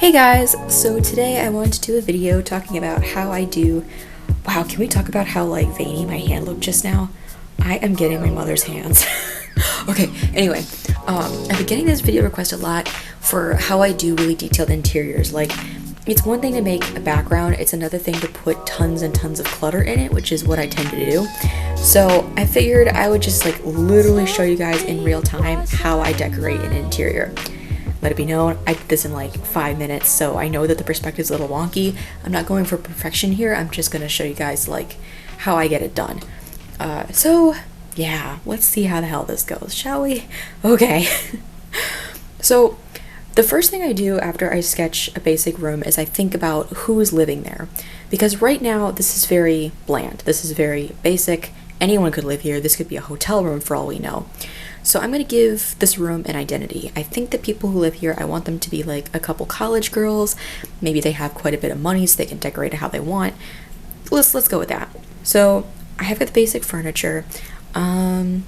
Hey guys, so today I wanted to do a video talking about how I do. Wow, can we talk about how like veiny my hand looked just now? I am getting my mother's hands. Okay, anyway, I've been getting this video request a lot for how I do really detailed interiors. Like, it's one thing to make a background, it's another thing to put tons and tons of clutter in it, which is what I tend to do. So I figured I would just like literally show you guys in real time how I decorate an interior. Let it be known, I did this in like 5 minutes, so I know that the perspective is a little wonky. I'm not going for perfection here, I'm just going to show you guys like how I get it done. So yeah, let's see how the hell this goes, shall we? Okay. So the first thing I do after I sketch a basic room is I think about who is living there. Because right now, this is very bland. This is very basic. Anyone could live here. This could be a hotel room for all we know. So I'm going to give this room an identity. I think the people who live here, I want them to be like a couple college girls. Maybe they have quite a bit of money so they can decorate it how they want. Let's go with that. So I have got the basic furniture. I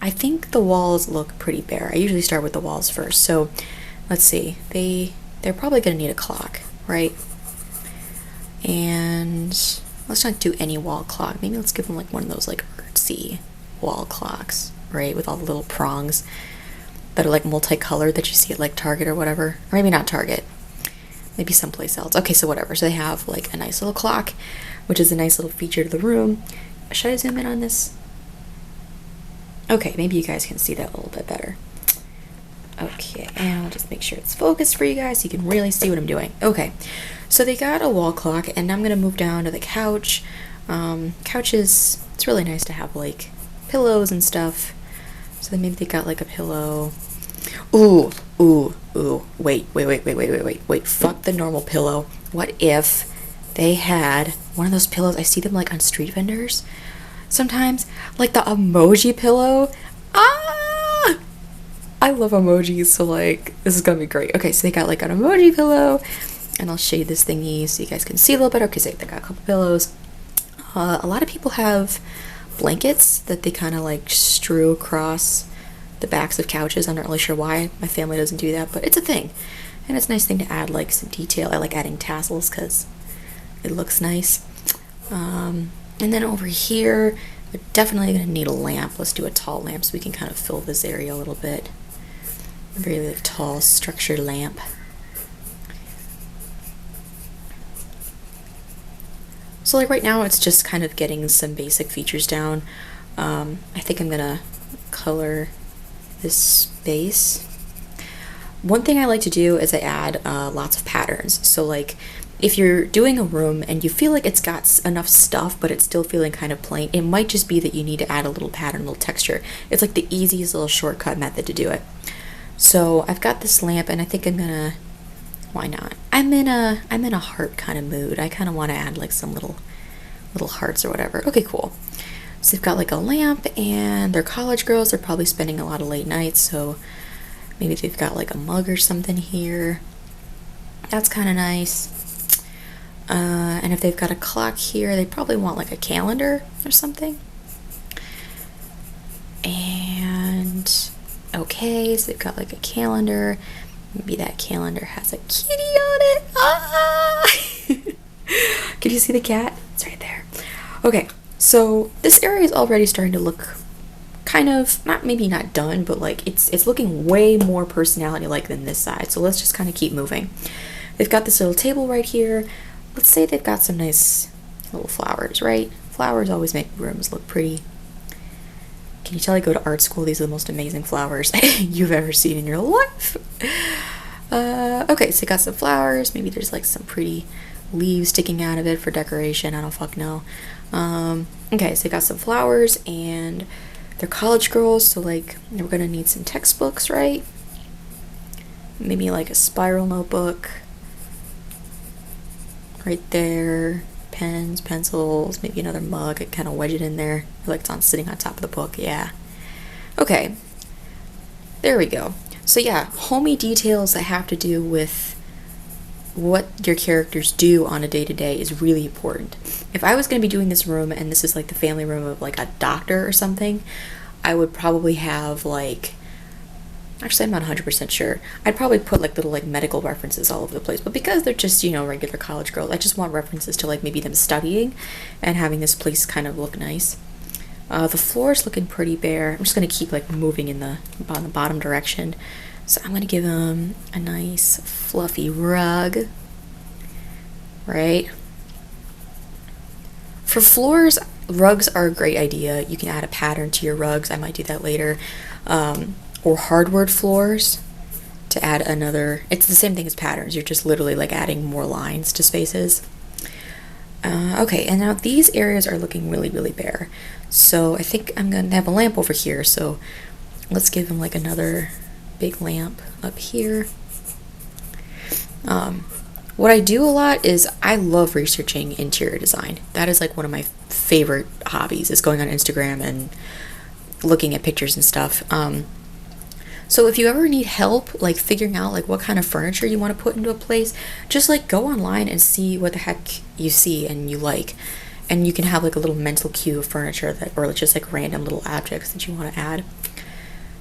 think the walls look pretty bare. I usually start with the walls first. So let's see. They're probably going to need a clock, right? And let's not do any wall clock. Maybe let's give them like one of those like artsy wall clocks, right? With all the little prongs that are like multicolored that you see at like Target or whatever. Or maybe not Target. Maybe someplace else. Okay, so whatever. So they have like a nice little clock, which is a nice little feature to the room. Should I zoom in on this? Okay, maybe you guys can see that a little bit better. Okay, and I'll just make sure it's focused for you guys so you can really see what I'm doing. Okay, so they got a wall clock, and now I'm gonna move down to the couch. Couches, it's really nice to have like pillows and stuff. So then maybe they got like a pillow. Ooh, wait, fuck the normal pillow. What if they had one of those pillows, I see them like on street vendors sometimes, like the emoji pillow. I love emojis, so like this is gonna be great. Okay, so they got like an emoji pillow, and I'll shade this thingy so you guys can see a little better because they got a couple pillows. A lot of people have blankets that they kind of like strew across the backs of couches. I'm not really sure why my family doesn't do that, but it's a thing, and it's a nice thing to add like some detail. I like adding tassels because it looks nice. And then over here, we're definitely gonna need a lamp. Let's do a tall lamp so we can kind of fill this area a little bit. A very like, tall, structured lamp. So like right now, it's just kind of getting some basic features down. I think I'm gonna color this space. One thing I like to do is I add lots of patterns. So like if you're doing a room and you feel like it's got enough stuff but it's still feeling kind of plain, it might just be that you need to add a little pattern, a little texture. It's like the easiest little shortcut method to do it. So I've got this lamp, and I think I'm gonna, why not? I'm in a heart kind of mood. I kind of want to add like some little hearts or whatever. Okay, cool. So they've got like a lamp, and they're college girls. They're probably spending a lot of late nights, so maybe they've got like a mug or something here. That's kind of nice. And if they've got a clock here, they probably want like a calendar or something. And okay, so they've got like a calendar. Maybe that calendar has a kitty on it. Ah! Can you see the cat? It's right there. Okay, so this area is already starting to look kind of, maybe not done, but like it's looking way more personality-like than this side. So let's just kind of keep moving. They've got this little table right here. Let's say they've got some nice little flowers, right? Flowers always make rooms look pretty. Can you tell I go to art school? These are the most amazing flowers you've ever seen in your life. Okay, so you got some flowers. Maybe there's like some pretty leaves sticking out of it for decoration. I don't fuck know. Okay, so you got some flowers, and they're college girls, so like we're gonna need some textbooks, right? Maybe like a spiral notebook. Right there, pens, pencils, maybe another mug. I kind of wedge it in there. Like it's sitting on top of the book. Yeah. Okay. There we go. So yeah, homey details that have to do with what your characters do on a day-to-day is really important. If I was going to be doing this room, and this is like the family room of like a doctor or something, I would probably have like Actually, I'm not 100% sure. I'd probably put like little like medical references all over the place, but because they're just, regular college girls, I just want references to like maybe them studying and having this place kind of look nice. The floor's looking pretty bare. I'm just gonna keep like moving on the bottom direction. So I'm gonna give them a nice fluffy rug, right? For floors, rugs are a great idea. You can add a pattern to your rugs. I might do that later. Or hardwood floors to add another. It's the same thing as patterns. You're just literally like adding more lines to spaces. Okay, and now these areas are looking really, really bare. So I think I'm going to have a lamp over here. So let's give them like another big lamp up here. What I do a lot is I love researching interior design. That is like one of my favorite hobbies, is going on Instagram and looking at pictures and stuff. So if you ever need help like figuring out like what kind of furniture you want to put into a place, just like go online and see what the heck you see and you like. And you can have like a little mental cue of furniture or just like random little objects that you want to add.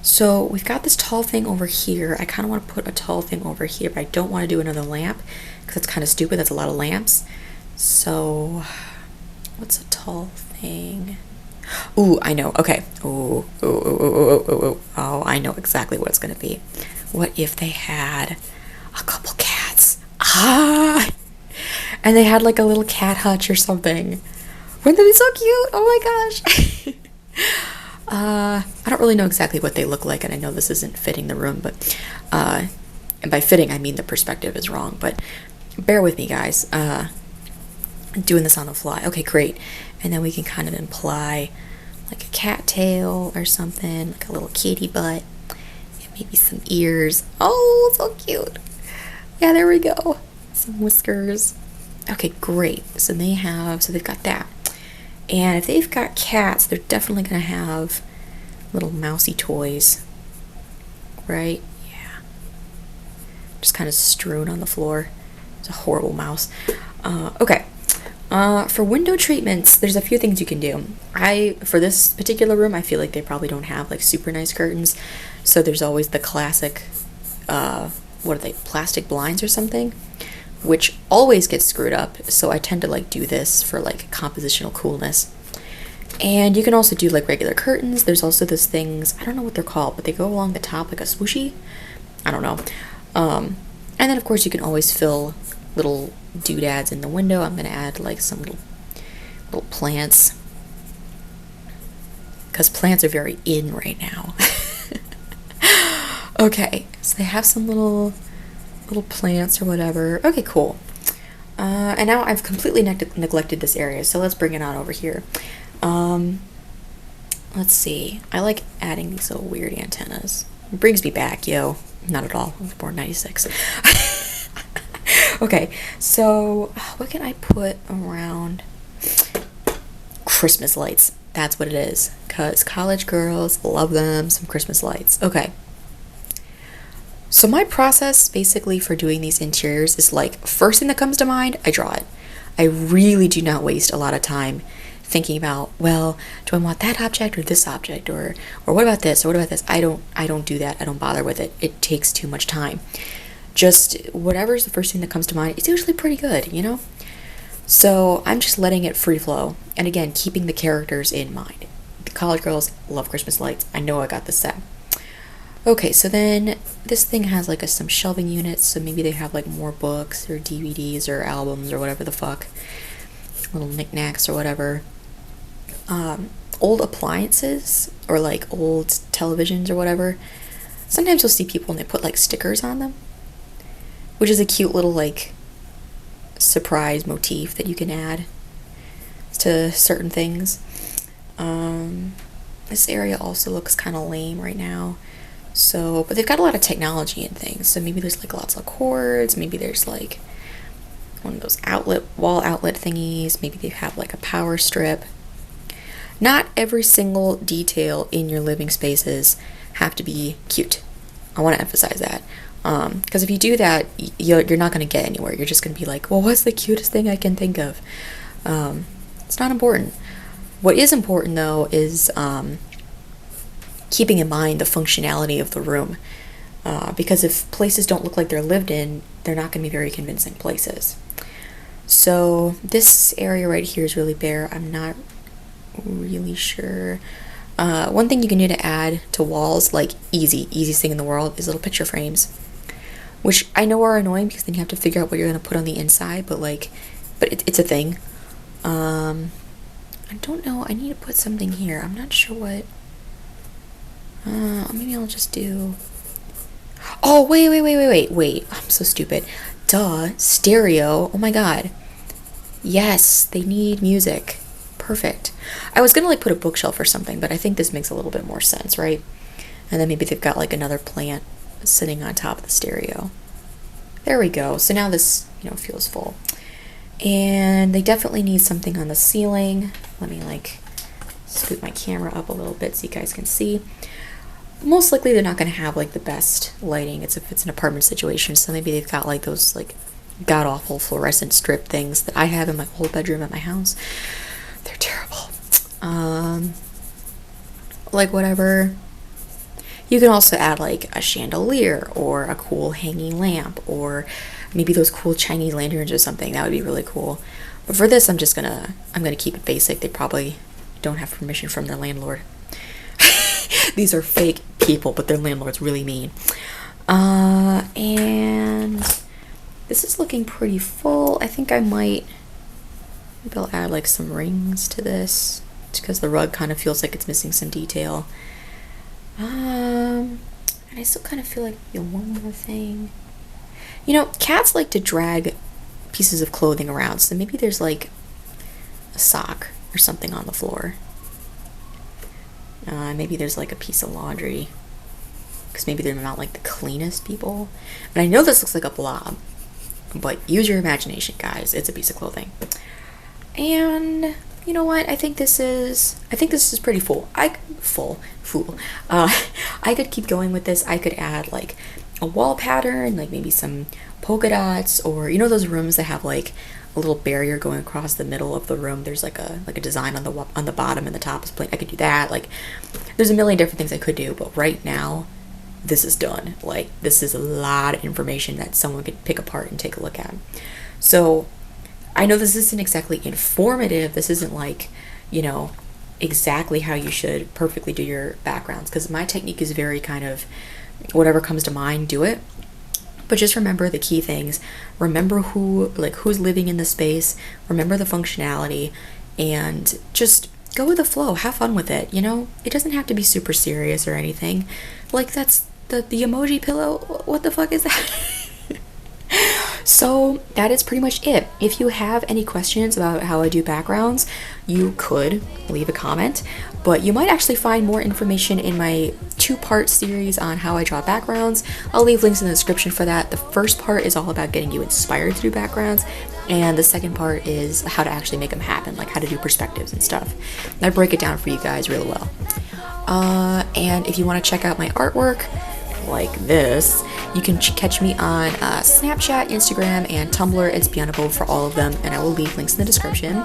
So we've got this tall thing over here. I kind of want to put a tall thing over here, but I don't want to do another lamp because it's kind of stupid. That's a lot of lamps. So what's a tall thing? Ooh, I know. Okay. Oh, I know exactly what it's going to be. What if they had a couple cats? And they had like a little cat hutch or something. Wouldn't that be so cute? Oh my gosh. I don't really know exactly what they look like, and I know this isn't fitting the room, but and by fitting I mean the perspective is wrong, but bear with me, guys. I'm doing this on the fly. Okay, great. And then we can kind of imply like a cat tail or something, like a little kitty butt, and maybe some ears. Oh, so cute. Yeah, there we go. Some whiskers. Okay, great. So they've got that. And if they've got cats, they're definitely going to have little mousy toys, right? Yeah. Just kind of strewn on the floor. It's a horrible mouse. Okay. For window treatments, there's a few things you can do. For this particular room, I feel like they probably don't have like super nice curtains. So there's always the classic, what are they, plastic blinds or something, which always gets screwed up. So I tend to like do this for like compositional coolness. And you can also do like regular curtains. There's also those things, I don't know what they're called, but they go along the top like a swooshy. I don't know. And then of course you can always fill little doodads in the window. I'm going to add like some little plants, because plants are very in right now. Okay, so they have some little plants or whatever. Okay, cool. And now I've completely neglected this area, so let's bring it on over here. Let's see. I like adding these little weird antennas. It brings me back, yo. Not at all. I was born 96. Okay, so what can I put around? Christmas lights. That's what it is. Because college girls love them, some Christmas lights. Okay. So my process basically for doing these interiors is like, first thing that comes to mind, I draw it. I really do not waste a lot of time thinking about, well, do I want that object or this object, or what about this, or what about this? I don't do that. I don't bother with it. It takes too much time. Just whatever's the first thing that comes to mind, it's usually pretty good, you know? So I'm just letting it free flow. And again, keeping the characters in mind. The college girls love Christmas lights. I know I got this set. Okay, so then this thing has like some shelving units, so maybe they have like more books or DVDs or albums or whatever the fuck, little knickknacks or whatever. Old appliances or like old televisions or whatever. Sometimes you'll see people and they put like stickers on them, which is a cute little like surprise motif that you can add to certain things. This area also looks kind of lame right now. So, but they've got a lot of technology and things. So maybe there's like lots of cords. Maybe there's like one of those wall outlet thingies. Maybe they have like a power strip. Not every single detail in your living spaces have to be cute. I want to emphasize that. Because if you do that, you're not going to get anywhere. You're just going to be like, well, what's the cutest thing I can think of? It's not important. What is important, though, is keeping in mind the functionality of the room. because if places don't look like they're lived in, they're not going to be very convincing places. So this area right here is really bare. I'm not really sure. One thing you can do to add to walls, like easiest thing in the world, is little picture frames, which I know are annoying because then you have to figure out what you're going to put on the inside, but it's a thing. I don't know, I need to put something here. I'm not sure what. Maybe I'll just do. Oh, wait. I'm so stupid. Duh, stereo. Oh my god. Yes, they need music. Perfect. I was gonna like put a bookshelf or something, but I think this makes a little bit more sense, right? And then maybe they've got like another plant sitting on top of the stereo. There we go. So now this, feels full. And they definitely need something on the ceiling. Let me like scoot my camera up a little bit so you guys can see. Most likely they're not going to have like the best lighting. It's an apartment situation, so maybe they've got like those like god-awful fluorescent strip things that I have in my whole bedroom at my house. They're terrible. Like whatever. You can also add like a chandelier or a cool hanging lamp or maybe those cool Chinese lanterns or something. That would be really cool. But for this, I'm gonna keep it basic. They probably don't have permission from their landlord. These are fake people, but their landlord's really mean. And this is looking pretty full. I think maybe I'll add like some rings to this because the rug kind of feels like it's missing some detail. And I still kind of feel like one more thing. Cats like to drag pieces of clothing around, so maybe there's like a sock or something on the floor. Maybe there's like a piece of laundry, because maybe they're not like the cleanest people. And I know this looks like a blob, but use your imagination, guys. It's a piece of clothing. And you know what? I think this is pretty full. I could keep going with this. I could add like a wall pattern, like maybe some polka dots, or those rooms that have like a little barrier going across the middle of the room. There's like a design on the bottom and the top is plain. I could do that. Like there's a million different things I could do, but right now this is done. Like this is a lot of information that someone could pick apart and take a look at. So I know this isn't exactly informative. This isn't like, exactly how you should perfectly do your backgrounds, because my technique is very kind of whatever comes to mind, do it. But just remember the key things. Remember who's living in the space. Remember the functionality, and just go with the flow. Have fun with it. It doesn't have to be super serious or anything. Like that's the emoji pillow. What the fuck is that? So that is pretty much it. If you have any questions about how I do backgrounds, you could leave a comment, but you might actually find more information in my 2-part series on how I draw backgrounds. I'll leave links in the description for that. The first part is all about getting you inspired to do backgrounds, and the second part is how to actually make them happen, like how to do perspectives and stuff. And I break it down for you guys really well. And if you want to check out my artwork, like this, you can catch me on Snapchat, Instagram, and Tumblr. It's Biana Bova for all of them, and I will leave links in the description.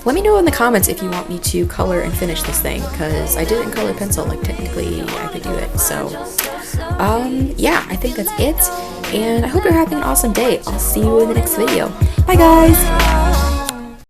Let me know in the comments if you want me to color and finish this thing, because I did it in color pencil. Like technically I could do it. So yeah, I think that's it, and I hope you're having an awesome day. I'll see you in the next video. Bye guys.